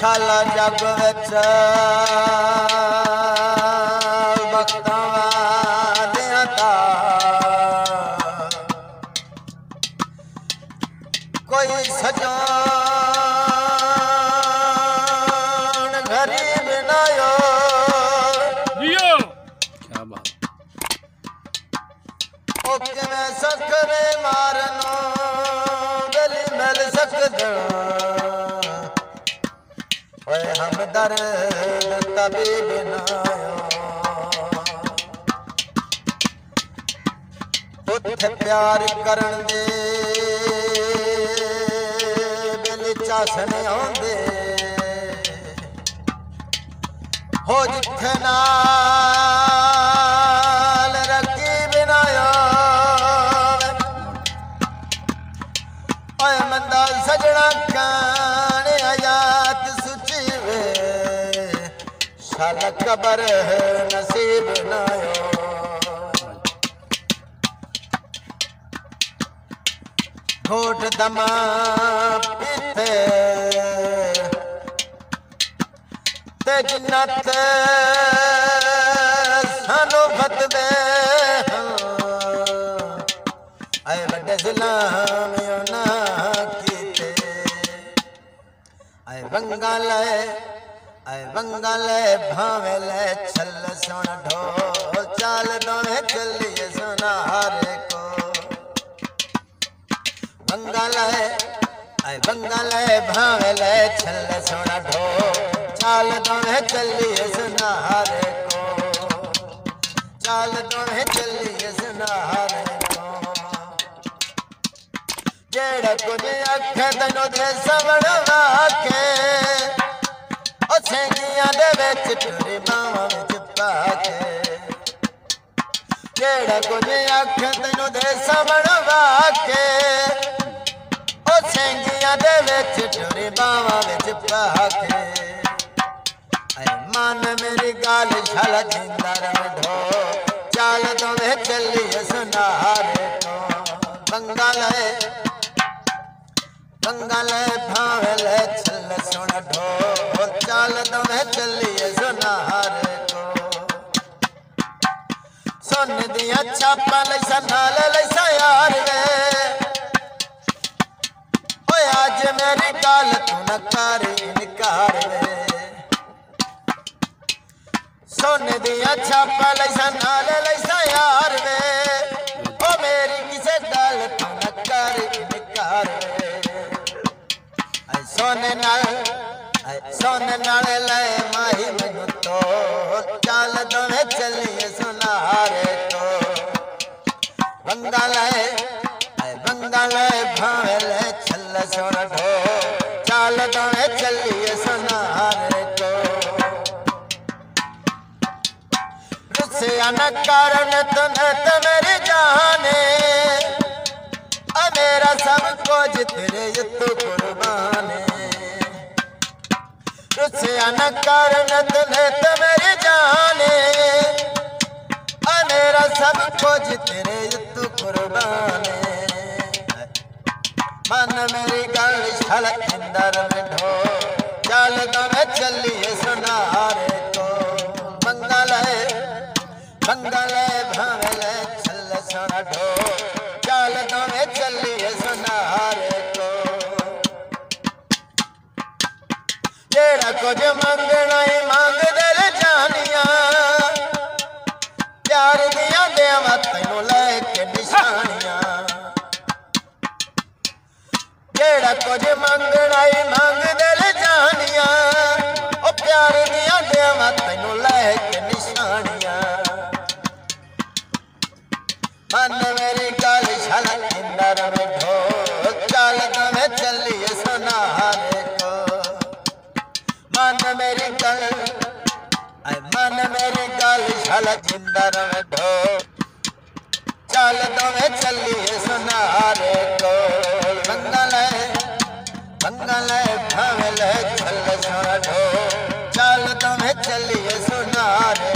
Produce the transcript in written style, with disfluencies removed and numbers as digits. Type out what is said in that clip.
छाला जग विच भक्तां वालियां दा कोई सजान गरीब ना हो क्या बात ओ किवें सकरे मारनो दिल मिल सकदा ओए हमदर्द तबीब ना उत्थे प्यार करन दे बिल चासने आउंदे हो जिथे नाल रकीब ना ओए मंदा सजना काने आयात सुची वे शाल कबर नसीब ना घोट दमा पीते ते जन्नत सानू फतवे आए वड्डे ज़िलाम ना कीते आए वंगाले भावे ले छल सुन ढोल चाल दोवे चलिए सुनारे को बंगाले भावे ले छल सुन ढोल चाल दोवे चलिए सुनारे को चाल दोवे चलिए सुनारे को जेड़ा कुछ अख तैनू दे सवण वाके ओ सेंगियां दे विच टुरी बावां विच पाके जेड़ा कुछ अख तैनू दे सवण वाके ओ सेंगियां दे विच टुरी बावां विच पाके मन मेरी गाल छल जिंदर ढो चाल दोवे चलिए सुनारे को बंगाले भावे ले छल सुन ढो चाल दोवे चलिए सुनारे को सुन दिया छापा लैसा नाल लैसा यार वे ओए आज मेरी गाल तू न कर इनकार वे सोने दिया छापा लैसा नाल लैसा यार वे ओ मेरी किसे गल तू न कर इनकार वे सोने नाल ले माही मैनू तो चाल दोवे चलिए सुनारे को बंगाले भावे ले छल सुन ढो चाल दोवे चलिए सुनारे को न कारण तुने तो मेरी जाने आ मेरा सब कुछ तेरे तू कुर्बाने रुसिया न कारण तुने तो मेरी जाने आ मेरा सब कुछ तेरे तू कुर्बाने मन मेरी गल छल इंदर में ढो चल दमे चलिए सुनारे को बंगाले भावे ले छल सुन ढो चाल दोवे चलिए सुनारे को जेड़ा कुछ मंगना ही मांग दिल जानिया प्यार दिया देवा तैनू लेके निशानियां जेड़ा कुछ मंगना ही मांग दिल जानिया ओ प्यार दिया देवा तैनू लेके निशानियां मन मेरी गल छल इंदर में ढो चाल दोवे चलिए सुनारे को मन मेरी गल छल इंदर में ढो चाल दोवे चलिए सुनारे को बंगाले भावे ले छल सुन ढो चाल दोवे चलिए सुनारे